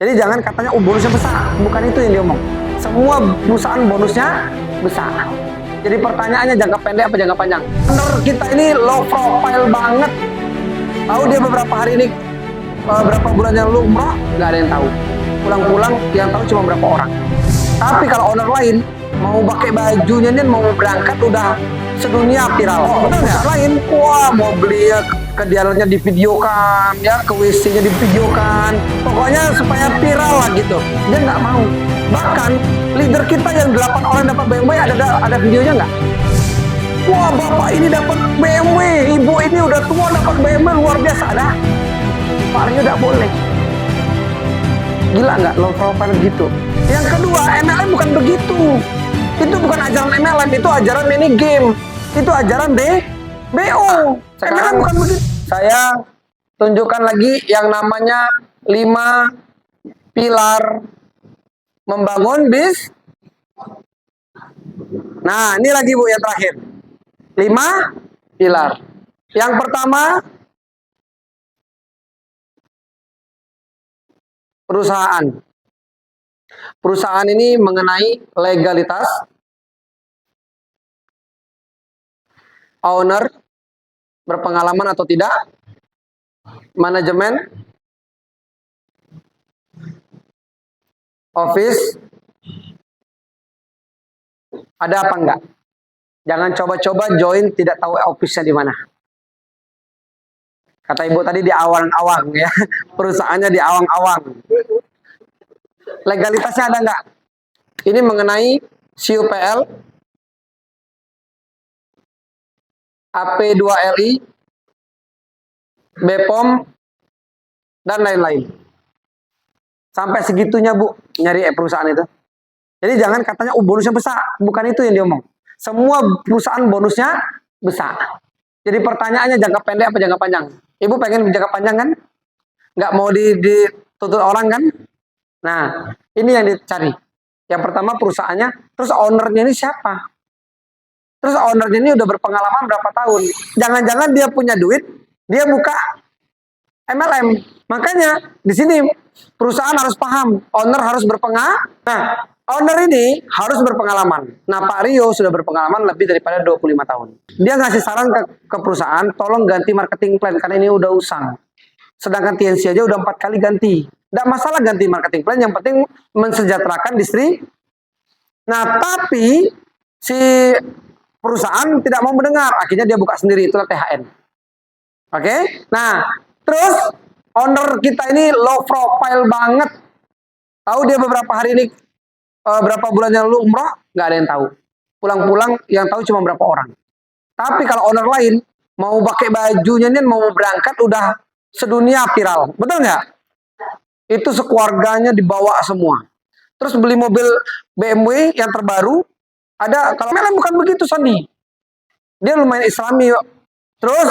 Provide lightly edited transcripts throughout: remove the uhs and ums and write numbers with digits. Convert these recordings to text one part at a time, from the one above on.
Jadi jangan katanya bonusnya besar, bukan itu yang diomong. Semua perusahaan bonusnya besar. Jadi pertanyaannya jangka pendek apa jangka panjang? Owner kita ini low profile banget. Tahu dia beberapa hari ini, berapa bulan yang lalu umroh, nggak ada yang tahu. Pulang-pulang yang tahu cuma berapa orang. Tapi kalau owner lain mau pakai bajunya nih mau berangkat udah sedunia viral. Oh, betul nggak? Lain, wah mau beli ke dialognya divideokan, ya ke WC-nya divideokan. Pokoknya supaya viral lah gitu. Dia nggak mau. Bahkan leader kita yang 8 orang dapat BMW ada videonya nggak? Wah bapak ini dapat BMW, ibu ini udah tua dapat BMW luar biasa ada. Pak Aryo nggak boleh. Gila nggak low profile gitu. Yang kedua, MLM bukan begitu. Itu bukan ajaran MLM, itu ajaran mini game. Itu ajaran BO. Sekarang bukan begitu. Saya tunjukkan lagi yang namanya 5 pilar membangun bis. Nah, ini lagi Bu yang terakhir. 5 pilar. Yang pertama, perusahaan. Perusahaan ini mengenai legalitas, owner berpengalaman atau tidak, manajemen, office, ada apa enggak? Jangan coba-coba join tidak tahu office-nya di mana. Kata ibu tadi di awang-awang ya, perusahaannya di awang-awang. Legalitasnya ada enggak? Ini mengenai CUPL, AP2LI, BPOM, dan lain-lain. Sampai segitunya Bu, nyari perusahaan itu. Jadi jangan katanya bonusnya besar, bukan itu yang diomong. Semua perusahaan bonusnya besar. Jadi pertanyaannya jangka pendek apa jangka panjang? Ibu pengen jangka panjang kan? Nggak mau dituntut orang kan? Nah, ini yang dicari. Yang pertama perusahaannya, terus ownernya ini siapa? Terus ownernya ini udah berpengalaman berapa tahun? Jangan-jangan dia punya duit, dia buka MLM. Makanya di sini perusahaan harus paham, owner harus berpengalaman. Nah, owner ini harus berpengalaman. Nah, Pak Rio sudah berpengalaman lebih daripada 25 tahun. Dia ngasih saran ke perusahaan, tolong ganti marketing plan karena ini udah usang. Sedangkan TNC aja udah 4 kali ganti. Nggak masalah ganti marketing plan, yang penting mensejahterakan distri. Nah, tapi si perusahaan tidak mau mendengar, akhirnya dia buka sendiri, itulah THN. Oke? Nah, terus owner kita ini low profile banget. Tahu dia beberapa hari ini, berapa bulan yang lalu umroh, nggak ada yang tahu. Pulang-pulang yang tahu cuma berapa orang. Tapi kalau owner lain mau pakai bajunya nih mau berangkat udah sedunia viral, betul nggak? Itu sekeluarganya dibawa semua. Terus beli mobil BMW yang terbaru, ada kalau memang bukan begitu Sandi. Dia lumayan Islami. Terus,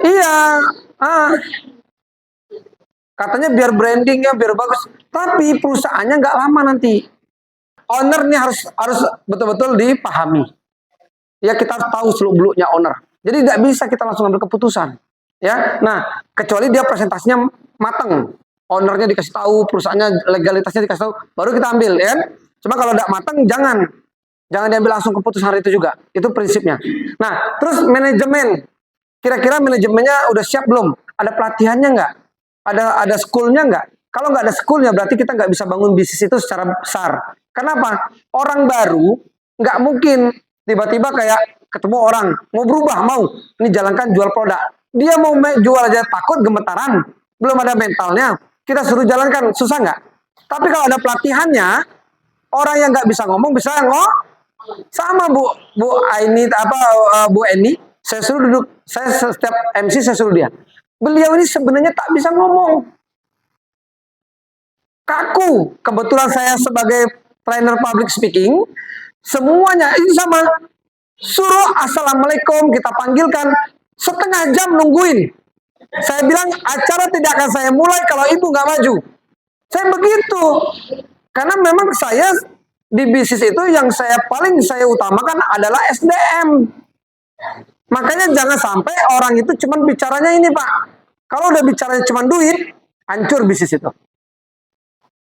iya, katanya biar brandingnya biar bagus. Tapi perusahaannya nggak lama nanti. Ownernya harus betul-betul dipahami. Ya kita harus tahu seluk-beluknya owner. Jadi nggak bisa kita langsung ambil keputusan. Ya, nah kecuali dia presentasinya matang, ownernya dikasih tahu, perusahaannya legalitasnya dikasih tahu, baru kita ambil, ya. Cuma kalau tidak matang jangan diambil langsung keputusan hari itu juga. Itu prinsipnya. Nah, terus manajemen, kira-kira manajemennya udah siap belum? Ada pelatihannya nggak? Ada schoolnya nggak? Kalau nggak ada schoolnya berarti kita nggak bisa bangun bisnis itu secara besar. Kenapa? Orang baru nggak mungkin tiba-tiba kayak ketemu orang mau berubah, mau ini jalankan jual produk. Dia mau jual aja takut, gemetaran, belum ada mentalnya. Kita suruh jalankan, susah nggak? Tapi kalau ada pelatihannya, orang yang nggak bisa ngomong bisa sama Bu Aini Bu Eni, saya suruh duduk, saya setiap MC saya suruh dia. Beliau ini sebenarnya tak bisa ngomong, kaku. Kebetulan saya sebagai trainer public speaking, semuanya ini sama. Suruh assalamualaikum, kita panggilkan. Setengah jam nungguin. Saya bilang acara tidak akan saya mulai kalau ibu nggak maju. Saya begitu. Karena memang saya di bisnis itu yang paling saya utamakan adalah SDM. Makanya jangan sampai orang itu cuma bicaranya ini Pak. Kalau udah bicaranya cuma duit, hancur bisnis itu.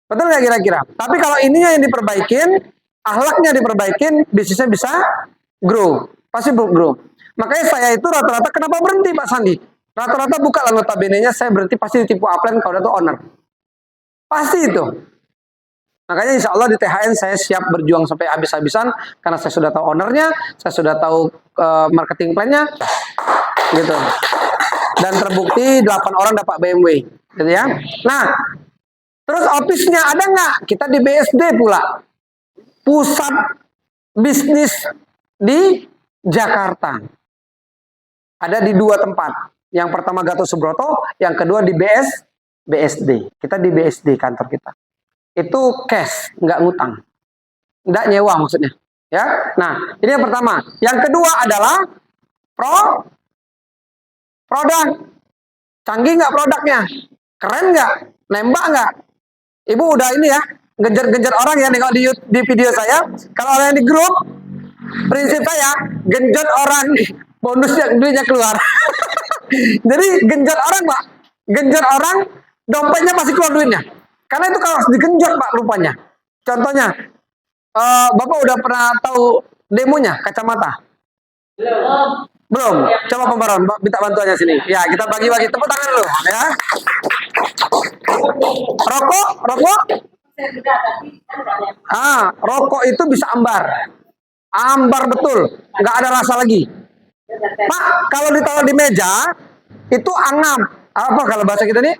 Betul nggak kira-kira? Tapi kalau ininya yang diperbaikin, akhlaknya diperbaikin, bisnisnya bisa grow. Pasti grow. Makanya saya itu rata-rata kenapa berhenti Pak Sandi? Rata-rata buka lah notabene-nya saya berhenti pasti ditipu upline kalau itu owner. Pasti itu. Makanya insya Allah di THN saya siap berjuang sampai habis-habisan karena saya sudah tahu ownernya, saya sudah tahu marketing plan-nya, gitu. Dan terbukti 8 orang dapat BMW, gitu ya. Nah, terus office-nya ada nggak? Kita di BSD pula, pusat bisnis di Jakarta. Ada di 2 tempat. Yang pertama Gatot Subroto, yang kedua di BSD. Kita di BSD kantor kita. Itu cash, nggak ngutang, nggak nyewa maksudnya, ya. Nah, ini yang pertama. Yang kedua adalah produk. Canggih nggak produknya? Keren nggak? Nembak nggak? Ibu udah ini ya, genjot-genjot orang ya, nengok di video saya. Kalau orang yang di grup, prinsip saya genjot orang, bonusnya duitnya keluar. Jadi genjot orang Pak, genjot orang, dompetnya pasti keluar duitnya. Karena itu kalau digenjot Pak rupanya. Contohnya, Bapak udah pernah tahu demonya kacamata? Belum. Coba pembaruan, minta bantuannya sini. Ya, kita bagi-bagi, tepuk tangan dulu, ya. Rokok. Rokok itu bisa ambar. Ambar betul, nggak ada rasa lagi. Pak, kalau ditaruh di meja, itu angam. Apa kalau bahasa kita nih?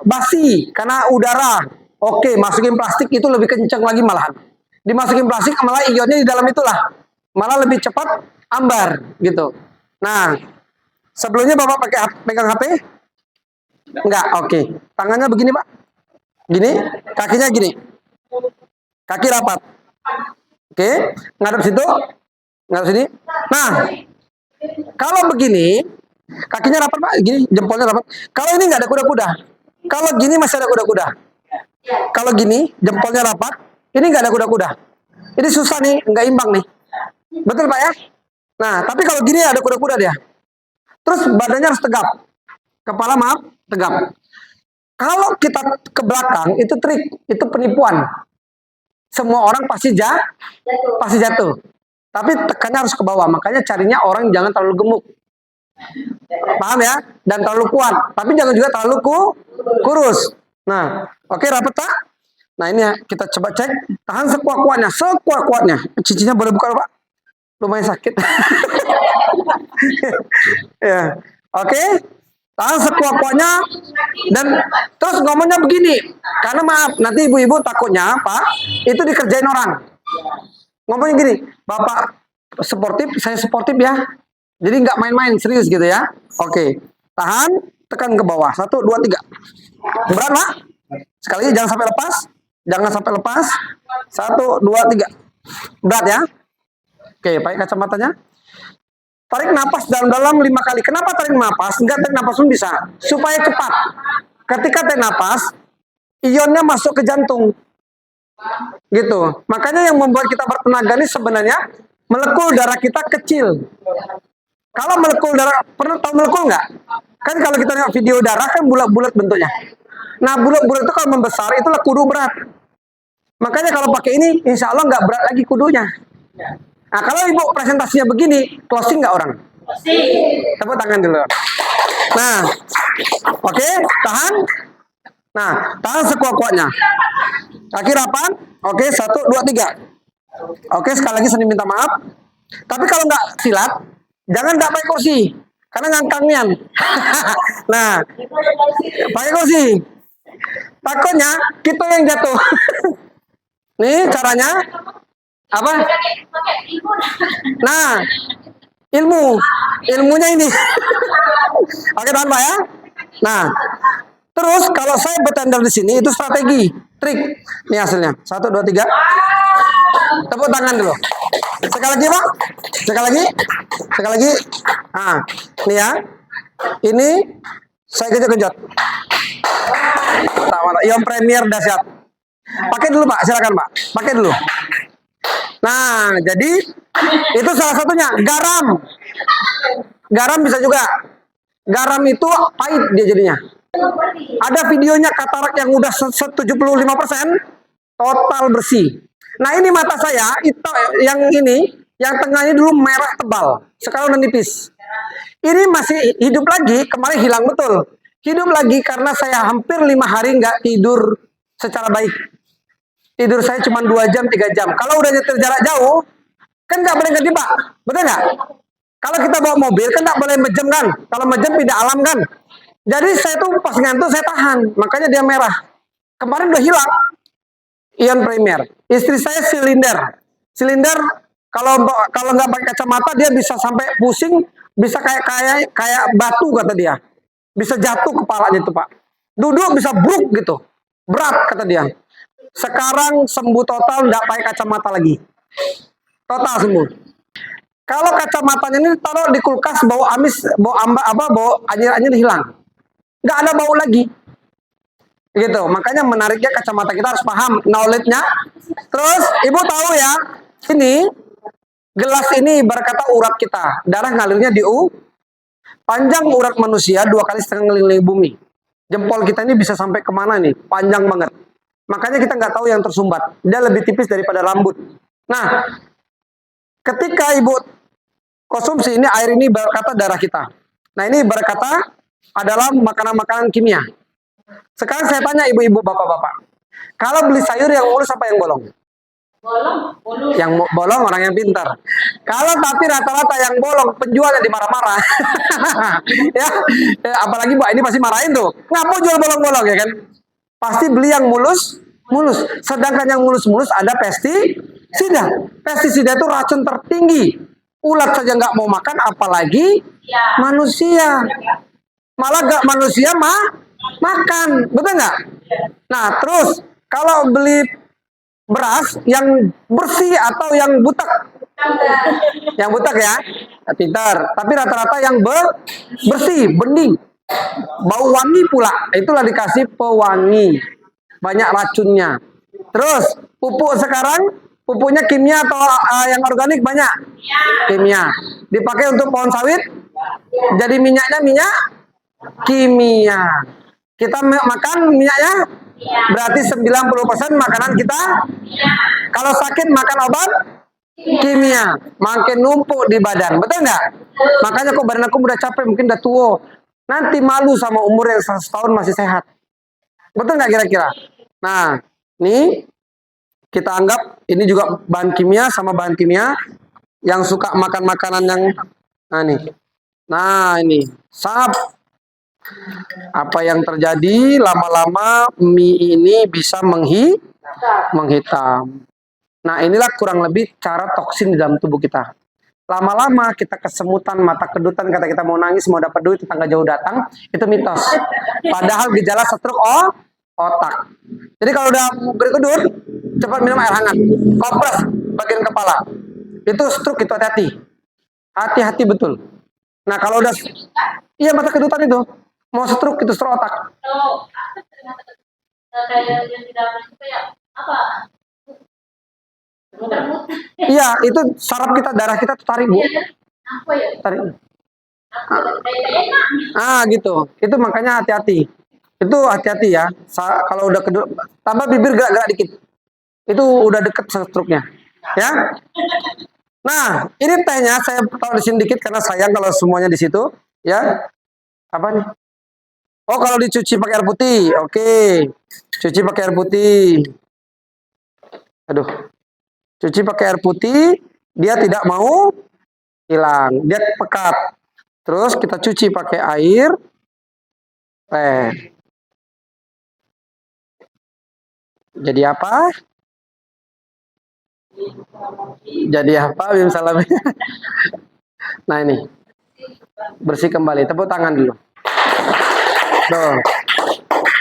Basi karena udara. Oke, masukin plastik itu lebih kencang lagi malahan. Dimasukin plastik malah ionnya di dalam itulah. Malah lebih cepat ambar gitu. Nah, sebelumnya Bapak pakai pegang HP? Enggak, oke. Tangannya begini, Pak. Gini, kakinya gini. Kaki rapat. Oke, ngadep situ. Ngadep sini. Nah, kalau begini, kakinya rapat Pak, gini, jempolnya rapat. Kalau ini nggak ada kuda-kuda. Kalau gini masih ada kuda-kuda. Kalau gini, jempolnya rapat, ini nggak ada kuda-kuda. Ini susah nih, nggak imbang nih. Betul Pak ya? Nah, tapi kalau gini ada kuda-kuda dia. Terus badannya harus tegap. Kepala maaf, tegap. Kalau kita ke belakang, itu trik, itu penipuan. Semua orang pasti jatuh. Tapi tekannya harus ke bawah, makanya carinya orang jangan terlalu gemuk. Paham ya? Dan terlalu kuat. Tapi jangan juga terlalu kurus. Nah, oke rapat Pak? Nah ini ya, kita coba cek. Tahan sekuat-kuatnya. Cincinnya boleh buka Pak? Lumayan sakit. Ya, oke. Tahan sekuat-kuatnya. Dan terus ngomongnya begini. Karena maaf, nanti ibu-ibu takutnya Pak, itu dikerjain orang. Ngomongnya gini, Bapak sportif, saya sportif ya. Jadi nggak main-main, serius gitu ya. Oke, tahan, tekan ke bawah. 1, 2, 3. Berat Pak? Sekali lagi, jangan sampai lepas. Jangan sampai lepas. 1, 2, 3. Berat ya? Oke, pakai kacamatanya. Tarik napas dalam-dalam 5 kali. Kenapa tarik napas? Enggak tarik napas pun bisa. Supaya cepat. Ketika tarik napas, ionnya masuk ke jantung. Gitu. Makanya yang membuat kita bertenaga ini sebenarnya molekul darah kita kecil. Kalau molekul darah, pernah tahu molekul nggak? Kan kalau kita lihat video darah kan bulat-bulat bentuknya. Nah bulat-bulat itu kalau membesar itulah kudu berat. Makanya kalau pakai ini, insya Allah nggak berat lagi kudunya. Nah kalau ibu presentasinya begini, closing nggak orang? Tepuk tangan dulu. Nah, oke, tahan. Nah, tahan sekuat-kuatnya. Kaki rapat. Oke, 1, 2, 3. Oke, sekali lagi saya minta maaf. Tapi kalau nggak silat, jangan nggak pakai kursi, karena ngangkangnya. Nah, pakai kursi. Takutnya kita yang jatuh. Nih caranya apa? Nah, ilmunya ini. Oke, tahan Pak ya. Nah, terus kalau saya bertender di sini itu strategi, trik. Ini hasilnya. 1, 2, 3. Tepuk tangan dulu. Sekali lagi Pak. Sekali lagi. Nah, ini ya. Ini saya genjot-genjot. Yang premier dahsyat. Pakai dulu Pak, silakan Pak. Pakai dulu. Nah, jadi itu salah satunya. Garam bisa juga. Garam itu pahit dia jadinya. Ada videonya katarak yang udah 75% total bersih. Nah ini mata saya, itu yang ini, yang tengah ini dulu merah tebal, sekarang udah nipis. Ini masih hidup lagi, kemarin hilang betul. Hidup lagi karena saya hampir 5 hari nggak tidur secara baik. Tidur saya cuma 2 jam, 3 jam. Kalau udah nyetir jarak jauh, kan nggak boleh ganti Pak, betul nggak? Kalau kita bawa mobil kan nggak boleh mejem kan? Kalau mejem pindah alam kan? Jadi saya tuh pas ngantuk saya tahan, makanya dia merah. Kemarin udah hilang. Ion Premier. Istri saya silinder. Silinder kalau nggak pakai kacamata dia bisa sampai pusing, bisa kayak batu kata dia. Bisa jatuh kepalanya itu Pak. Duduk bisa bruk gitu. Berat kata dia. Sekarang sembuh total, nggak pakai kacamata lagi. Total sembuh. Kalau kacamatanya ini taruh di kulkas, bau amis, bau anjir-anjir hilang. Nggak ada bau lagi. Gitu. Makanya menariknya kacamata kita harus paham knowledge-nya. Terus Ibu tahu ya, ini gelas ini berkata urat kita. Darah ngalirnya di panjang urat manusia 2 kali setengah ngelilingi bumi. Jempol kita ini bisa sampai kemana nih? Panjang banget. Makanya kita nggak tahu yang tersumbat. Dia lebih tipis daripada rambut. Nah, ketika Ibu konsumsi ini, air ini berkata darah kita. Nah ini berkata adalah makanan-makanan kimia. Sekarang saya tanya ibu-ibu, bapak-bapak. Kalau beli sayur yang mulus apa yang bolong? Bolong. Yang bolong orang yang pintar. Kalau tapi rata-rata yang bolong, penjualnya dimarah-marah. Ya, apalagi Bu, ini pasti marahin tuh. Ngapa jual bolong-bolong ya kan? Pasti beli yang mulus. Sedangkan yang mulus-mulus ada pestisida. Pestisida itu racun tertinggi. Ulat saja nggak mau makan, apalagi manusia. Malah nggak manusia makan, betul nggak? Nah, terus kalau beli beras yang bersih atau yang butek? Yang butek ya, pintar. Tapi rata-rata yang bersih, bening, bau wangi pula. Itulah dikasih pewangi, banyak racunnya. Terus pupuk sekarang, pupuknya kimia atau yang organik banyak? Kimia. Dipakai untuk pohon sawit, jadi minyaknya minyak kimia. Kita makan minyaknya berarti 90% makanan kita. Kalau sakit makan obat kimia, makin numpuk di badan, betul nggak? Makanya kok badan aku udah capek, mungkin udah tua. Nanti malu sama umur yang 100 tahun masih sehat. Betul nggak kira-kira? Nah, ini kita anggap ini juga bahan kimia sama bahan kimia. Yang suka makan makanan yang nah ini sap. Apa yang terjadi lama-lama mie ini bisa menghitam. Nah inilah kurang lebih cara toksin di dalam tubuh kita. Lama-lama kita kesemutan, mata kedutan, kata kita mau nangis, mau dapat duit, tetangga jauh datang, itu mitos. Padahal gejala stroke otak. Jadi kalau udah berkedut, cepat minum air hangat, kompres bagian kepala. Itu stroke, itu hati-hati. Hati-hati betul. Nah kalau udah, iya mata kedutan itu. Mau stroke itu stroke otak. Kayak yang di dalam itu kayak apa? Iya, itu saraf kita, darah kita tuh tarik, Bu. Apa ya? Tarik. Gitu. Itu makanya hati-hati. Itu hati-hati ya. Kalau udah tambah bibir gerak-gerak dikit. Itu udah deket stroke-nya. Ya. Nah, ini tehnya saya taruh di sini dikit karena sayang kalau semuanya di situ, ya. Apa nih? Oh, kalau dicuci pakai air putih. Oke. Cuci pakai air putih. Aduh. Cuci pakai air putih, dia tidak mau hilang. Dia pekat. Terus kita cuci pakai air. Jadi apa? Jadi apa? Bim salam. Nah ini. Bersih kembali. Tepuk tangan dulu. Tuh.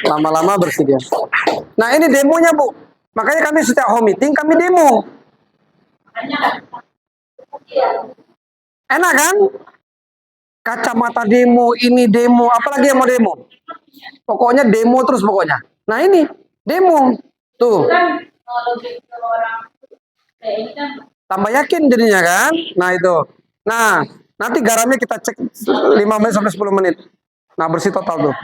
Lama-lama bersih dia. Nah ini demonya Bu. Makanya kami setiap home meeting kami demo. Enak kan? Kacamata demo, ini demo, apalagi yang mau demo? Pokoknya demo terus pokoknya. Nah ini demo. Tuh. Tambah yakin jadinya kan? Nah itu. Nah nanti garamnya kita cek 5 menit sampai 10 menit. Nah bersih total tuh.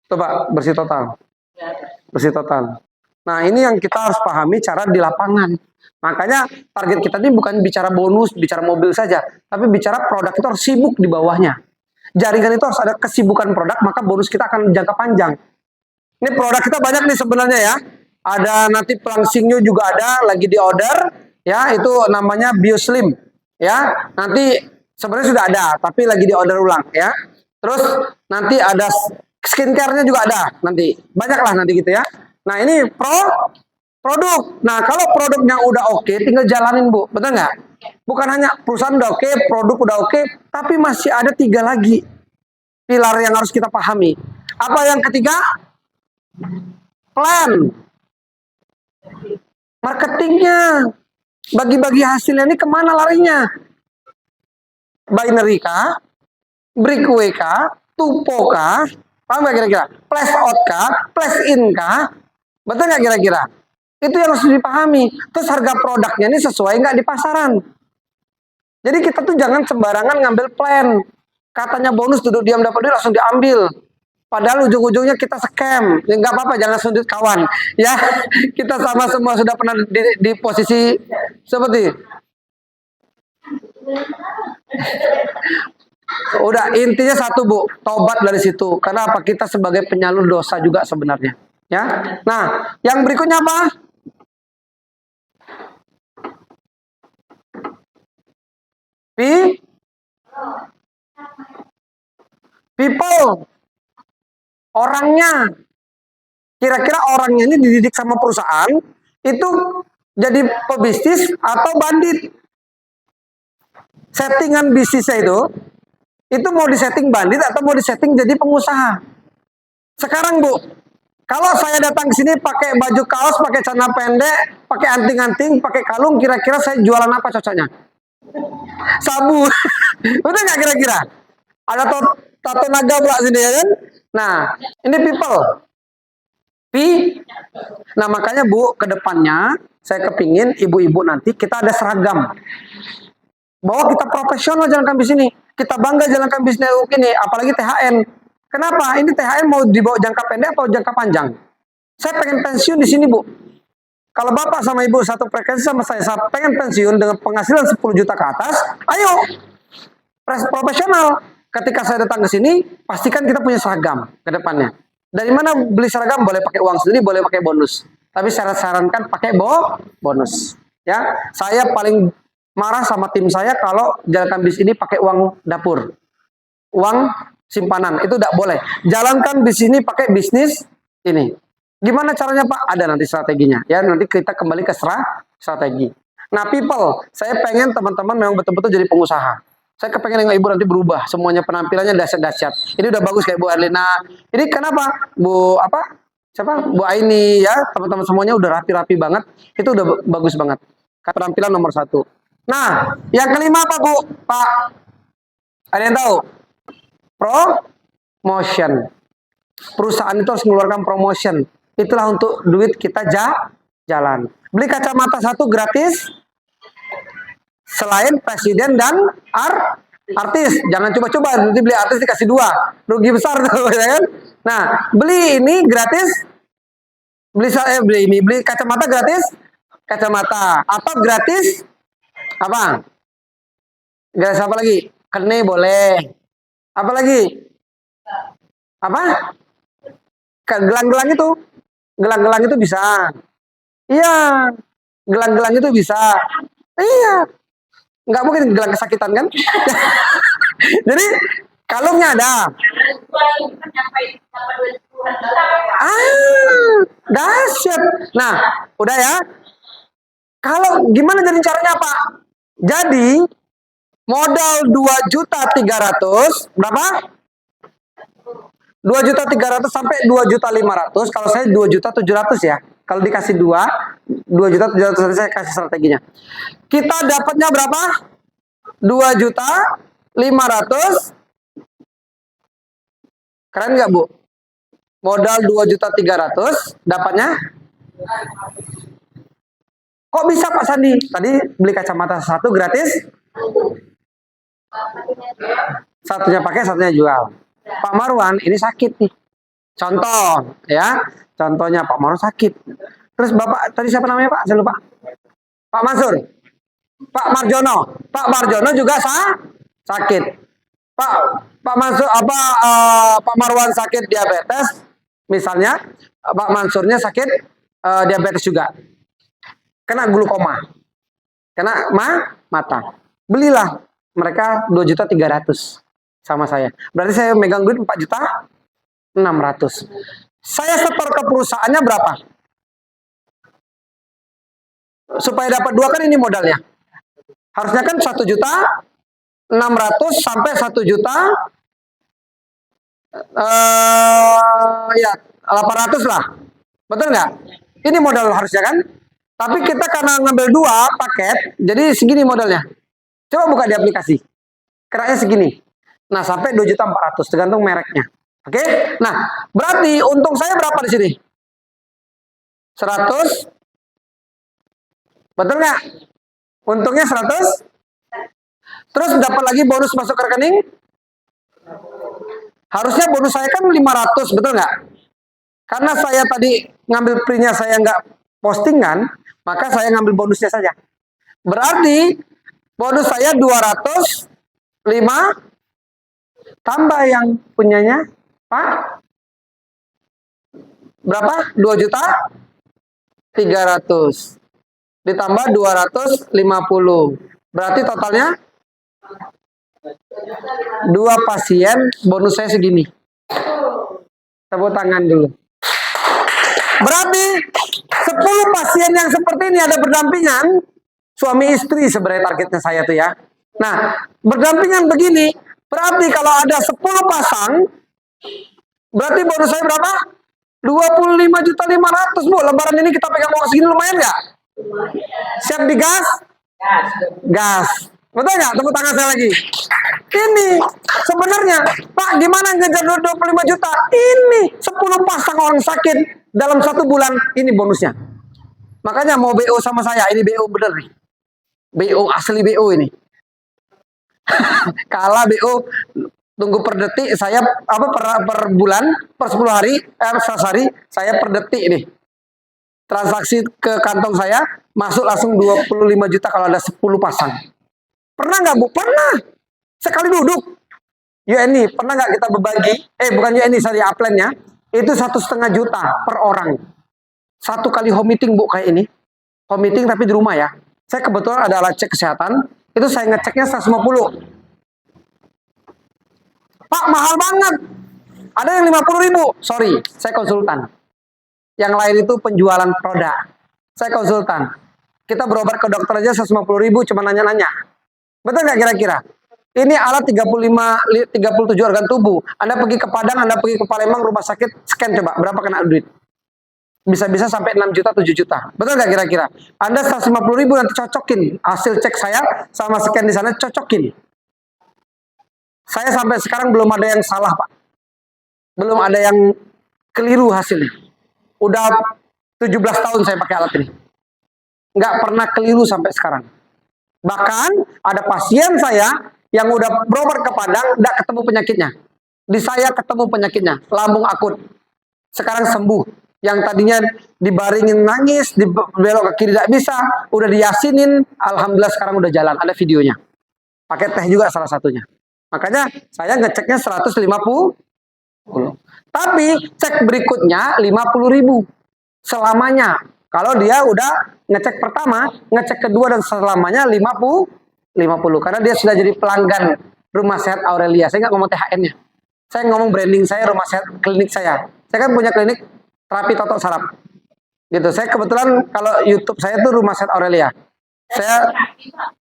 Coba bersih total. Nggak ada. Bersih total. Nah, ini yang kita harus pahami cara di lapangan. Makanya target kita ini bukan bicara bonus, bicara mobil saja, tapi bicara produk itu harus sibuk di bawahnya. Jaringan itu harus ada kesibukan produk, maka bonus kita akan jangka panjang. Ini produk kita banyak nih sebenarnya ya. Ada nanti pelangsingnya juga ada, lagi di order, ya itu namanya BioSlim, ya. Nanti sebenarnya sudah ada, tapi lagi di order ulang, ya. Terus nanti ada skincare-nya juga ada, nanti banyak lah nanti gitu ya. Nah ini produk. Nah kalau produknya udah oke, tinggal jalanin Bu, betul nggak? Bukan hanya perusahaan udah oke, produk udah oke, tapi masih ada 3 lagi pilar yang harus kita pahami. Apa yang ketiga? Plan. Marketingnya. Bagi-bagi hasilnya ini kemana larinya? Binary kah? Breakaway kah? Tupo kah? Paham nggak kira-kira? Flash out kah? Flash in kah? Betul nggak kira-kira? Itu yang harus dipahami. Terus harga produknya ini sesuai nggak di pasaran? Jadi kita tuh jangan sembarangan ngambil plan. Katanya bonus duduk diam dapat duit langsung diambil. Padahal ujung-ujungnya kita scam. Ya, nggak apa-apa, jangan sundut kawan. Ya, kita sama semua sudah pernah di posisi seperti. Udah, intinya satu Bu, tobat dari situ. Karena apa? Kita sebagai penyalur dosa juga sebenarnya. Ya, nah, yang berikutnya apa? People. Orangnya. Kira-kira orangnya ini dididik sama perusahaan, itu jadi pebisnis atau bandit? Settingan bisnisnya itu mau disetting bandit atau mau disetting jadi pengusaha? Sekarang Bu, kalau saya datang ke sini pakai baju kaos, pakai celana pendek, pakai anting-anting, pakai kalung, kira-kira saya jualan apa cocoknya? Sabu. Betul nggak kira-kira? Ada tato naga pula sini ya kan? Nah, ini people. Nah makanya Bu, ke depannya saya kepingin ibu-ibu nanti kita ada seragam. Bahwa kita profesional jalankan bisnis ini. Kita bangga jalankan bisnis ini, apalagi THN. Kenapa? Ini THN mau dibawa jangka pendek atau jangka panjang? Saya pengen pensiun di sini Bu. Kalau Bapak sama Ibu satu frekuensi sama saya pengen pensiun dengan penghasilan 10 juta ke atas, ayo. Profesional. Ketika saya datang ke sini, pastikan kita punya seragam ke depannya. Dari mana beli seragam? Boleh pakai uang sendiri, boleh pakai bonus. Tapi saya sarankan pakai bonus. Ya, saya paling marah sama tim saya kalau jalankan bisnis ini pakai uang dapur, uang simpanan. Itu tidak boleh. Jalankan bisnis ini pakai bisnis ini. Gimana caranya Pak? Ada nanti strateginya. Ya, nanti kita kembali ke strategi. Nah, people, saya pengen teman-teman memang betul-betul jadi pengusaha. Saya kepengen dengan Ibu nanti berubah. Semuanya penampilannya dahsyat-dahsyat. Ini udah bagus kayak Bu Erlina. Ini kenapa? Bu apa? Siapa? Bu Aini ya. Teman-teman semuanya udah rapi-rapi banget. Itu udah bagus banget. Penampilan nomor 1. Nah, yang kelima apa Bu? Pak? Ada yang tahu? Promotion. Perusahaan itu harus mengeluarkan promotion. Itulah untuk duit kita jalan. Beli kacamata 1 gratis. Selain presiden dan artis, jangan coba-coba nanti beli artis dikasih 2, rugi besar tuh, ya kan? Nah, beli ini gratis, beli kacamata gratis, kacamata apa gratis? Apa? Gratis apa lagi? Kene boleh. Apa lagi? Apa? Gelang-gelang itu bisa. Iya, gelang-gelang itu bisa. Iya. Nggak mungkin gelang kesakitan kan? Jadi kalungnya ada. Dahsyat. Nah, udah ya. Kalau gimana jadi caranya Pak? Jadi modal 2.300.000 berapa? 2.300.000 sampai 2.500.000. Kalau saya 2.700.000 ya. Kalau dikasih 2.700.000 saya kasih strateginya. Kita dapatnya berapa? 2.500.000. Keren nggak Bu? Modal 2.300.000 dapatnya? Kok bisa Pak Sandi? Tadi beli kacamata 1 gratis. Satunya pakai, satunya jual. Pak Marwan ini sakit nih. Contoh, ya. Contohnya Pak Maro sakit. Terus Bapak tadi siapa namanya Pak? Saya lupa. Pak Mansur. Pak Marjono. Pak Marjono juga sakit. Pak Pak Mansur Pak Marwan sakit diabetes misalnya, Pak Mansurnya sakit diabetes juga. Kena glukoma. Kena mata. Belilah mereka 2.300.000 sama saya. Berarti saya megang duit 4.600.000. Saya setor ke perusahaannya berapa? Supaya dapat 2 kan ini modalnya. Harusnya kan 1.600.000 sampai 1.000.000 ya 800 lah. Betul nggak? Ini modal harusnya kan? Tapi kita karena ngambil 2 paket, jadi segini modalnya. Coba buka di aplikasi. Kenanya segini. Nah, sampai 2.400.000 tergantung mereknya. Oke? Nah, berarti untung saya berapa di sini? 100. Betul nggak? Untungnya 100. Terus dapat lagi bonus masuk ke rekening. Harusnya bonus saya kan 500, betul nggak? Karena saya tadi ngambil print-nya saya nggak postingan, maka saya ngambil bonusnya saja. Berarti bonus saya 205 tambah yang punyanya Pak. Berapa? 2.300.000 ditambah 250. Berarti totalnya 2 pasien, bonus saya segini. Tepuk tangan dulu. Berarti 10 pasien yang seperti ini ada berdampingan, suami istri sebenarnya targetnya saya tuh ya. Nah, berdampingan begini, berarti kalau ada 10 pasang, berarti bonus saya berapa? 25.500.000 Bu. Lebaran ini kita pegang uang segini lumayan nggak? Siap digas? Gas. Betul nggak? Tepuk tangan saya lagi. Ini sebenarnya, Pak, gimana ngejar 25 juta? Ini 10 pasang orang sakit dalam 1 bulan, ini bonusnya. Makanya mau BO sama saya, ini BO bener nih. BO asli BO ini. Kalah BO tunggu per detik, saya per bulan, per 10 hari, 100 hari, saya per detik nih. Transaksi ke kantong saya masuk langsung 25 juta kalau ada 10 pasang. Pernah nggak Bu? Pernah. Sekali duduk. UNI, pernah nggak kita berbagi? Bukan UNI, sorry, upline-nya. Itu 1,5 juta per orang. 1 kali home meeting Bu kayak ini. Home meeting tapi di rumah ya. Saya kebetulan ada alat cek kesehatan. Itu saya ngeceknya 150. Pak, mahal banget. Ada yang 50.000. Sorry, saya konsultan. Yang lain itu penjualan produk. Saya konsultan. Kita berobat ke dokter aja 150.000 cuma nanya-nanya. Betul nggak kira-kira? Ini alat 37 organ tubuh. Anda pergi ke Padang, Anda pergi ke Palembang, rumah sakit, scan coba. Berapa kena duit? Bisa-bisa sampai 6 juta, 7 juta. Betul nggak kira-kira? Anda 150.000 nanti cocokin. Hasil cek saya sama scan di sana cocokin. Saya sampai sekarang belum ada yang salah, Pak. Belum ada yang keliru hasilnya. Udah 17 tahun saya pakai alat ini. Nggak pernah keliru sampai sekarang. Bahkan ada pasien saya yang udah berobat ke Padang, nggak ketemu penyakitnya. Di saya ketemu penyakitnya, lambung akut. Sekarang sembuh. Yang tadinya dibaringin nangis, dibelok ke kiri tidak bisa, udah diyasinin, alhamdulillah sekarang udah jalan. Ada videonya. Pakai teh juga salah satunya. Makanya saya ngeceknya 150. Tapi cek berikutnya 50.000 selamanya. Kalau dia udah ngecek pertama, ngecek kedua dan selamanya 50. Karena dia sudah jadi pelanggan Rumah Sehat Aurelia. Saya nggak ngomong THN-nya. Saya ngomong branding saya, Rumah Sehat klinik saya. Saya kan punya klinik terapi totok saraf. Gitu. Saya kebetulan kalau YouTube saya tuh Rumah Sehat Aurelia. Saya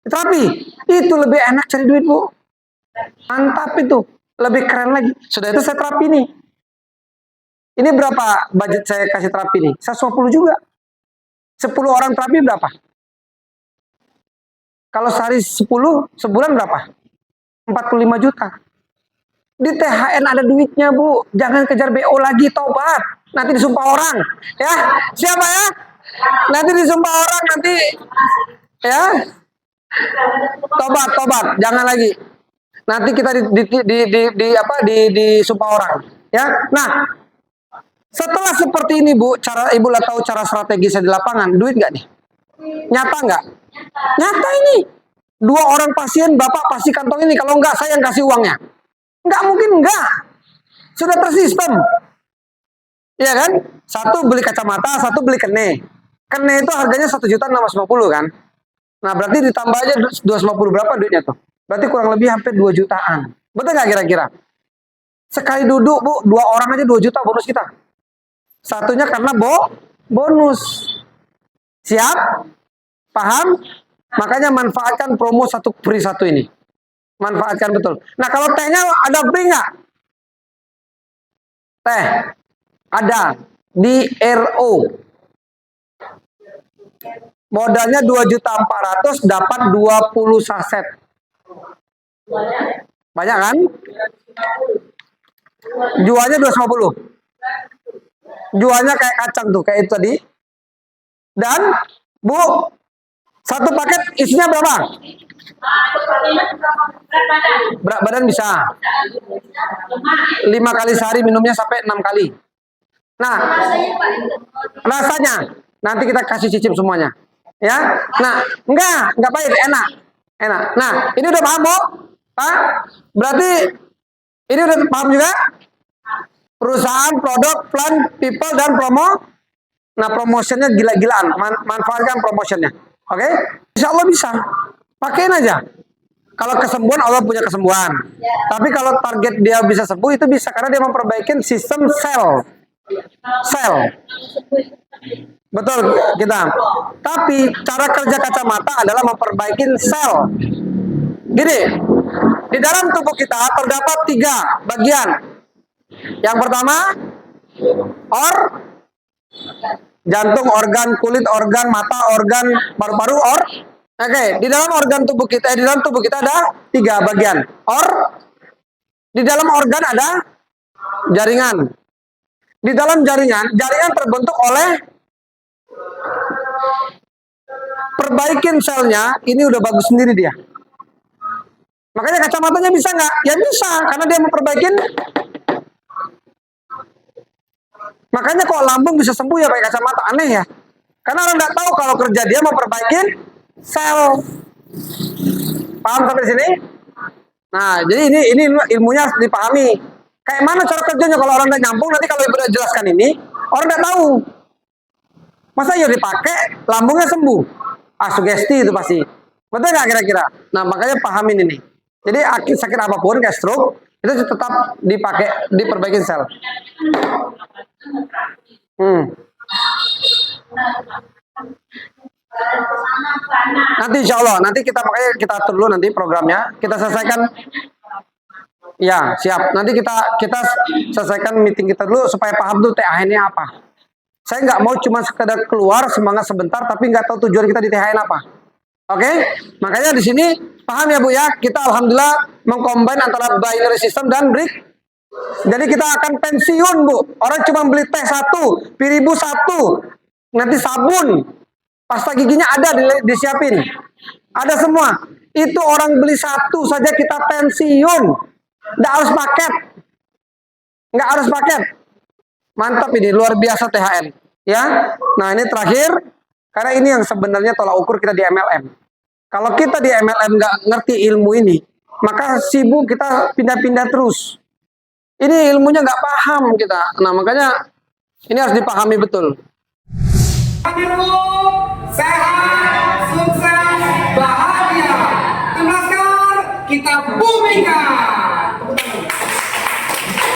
terapi. Itu lebih enak cari duit, Bu. Mantap itu. Lebih keren lagi. Sudah itu saya terapi nih. Ini berapa budget saya kasih terapi nih? 150 juga. 10 orang terapi berapa? Kalau sehari 10, sebulan berapa? 45 juta. Di THN ada duitnya, Bu. Jangan kejar BO lagi, tobat. Nanti disumpah orang. Ya, siapa ya? Nanti disumpah orang, nanti. Ya. Tobat. Jangan lagi. Nanti kita disumpah orang. Ya. Nah, Setelah seperti ini Bu, cara Ibu tahu cara strategisnya di lapangan, duit nggak nih? Nyata nggak? Nyata ini. 2 orang pasien, Bapak pasti kantong ini. Kalau nggak, saya yang kasih uangnya. Nggak mungkin nggak. Sudah tersistem. Iya kan? Satu beli kacamata, satu beli kene. Kene itu harganya 1.650.000 kan? Nah berarti ditambah aja 250 berapa duitnya tuh? Berarti kurang lebih hampir 2 jutaan. Betul nggak kira-kira? Sekali duduk Bu, 2 orang aja 2 juta bonus kita. Satunya karena bonus. Siap? Paham? Makanya manfaatkan promo 1 free 1 ini. Manfaatkan betul. Nah kalau tehnya ada free nggak? Teh ada di RO. Modalnya 2.400.000 dapat 20 saset. Banyak kan? Jualnya 250. Jualnya kayak kacang tuh, kayak itu tadi. Dan Bu, satu paket isinya berapa? Berat badan bisa 5 kali sehari, minumnya sampai 6 kali. Nah, rasanya nanti kita kasih cicip semuanya, ya. Nah, enggak pahit, enak. Nah, ini udah paham Bu? Hah? Berarti ini udah paham juga? Perusahaan, produk, plan, people, dan promo. Nah, promotionnya gila-gilaan. Manfaatkan promotionnya. Oke? Insya Allah bisa. Pakein aja. Kalau kesembuhan, Allah punya kesembuhan. Tapi kalau target dia bisa sembuh, itu bisa. Karena dia memperbaiki sistem sel. Betul kita. Tapi cara kerja kacamata adalah memperbaiki sel. Gini, di dalam tubuh kita terdapat 3 bagian. Yang pertama, jantung, organ kulit, organ mata, organ paru-paru, Oke, di dalam organ tubuh kita, di dalam tubuh kita ada 3 bagian. Di dalam organ ada jaringan. Di dalam jaringan terbentuk oleh perbaikin selnya, ini udah bagus sendiri dia. Makanya kacamatanya bisa nggak? Ya bisa, karena dia memperbaikin. Makanya kok lambung bisa sembuh ya pakai kacamata, aneh ya. Karena orang nggak tahu kalau kerja dia memperbaikin sel. Paham sampai sini? Nah, jadi ini ilmunya harus dipahami. Kayak mana cara kerjanya kalau orang nggak nyambung, nanti kalau ibu udah jelaskan ini, orang nggak tahu. Masa ya dipakai, lambungnya sembuh? Sugesti itu pasti. Betul nggak kira-kira? Nah, makanya pahamin ini. Jadi sakit apapun kayak stroke, itu tetap diperbaiki sel. Nanti insya Allah, nanti makanya kita atur dulu nanti programnya, kita selesaikan. Ya siap. Nanti kita selesaikan meeting kita dulu supaya paham dulu THN-nya apa. Saya nggak mau cuma sekedar keluar semangat sebentar, tapi nggak tahu tujuan kita di THN apa. Oke? Makanya di sini paham ya Bu ya. Kita alhamdulillah mengcombine antara binary system dan brick. Jadi kita akan pensiun Bu. Orang cuma beli teh 1, piribu 1, nanti sabun, pasta giginya ada disiapin, ada semua. Itu orang beli 1 saja kita pensiun. Nggak harus paket. Nggak harus paket. Mantap ini, luar biasa THN. Ya. Nah ini terakhir, karena ini yang sebenarnya tolak ukur kita di MLM. Kalau kita di MLM nggak ngerti ilmu ini, maka sibuk kita pindah-pindah terus. Ini ilmunya nggak paham kita. Nah makanya ini harus dipahami betul. Sehat, sukses, bahagia. Temaskan, kita bumikan.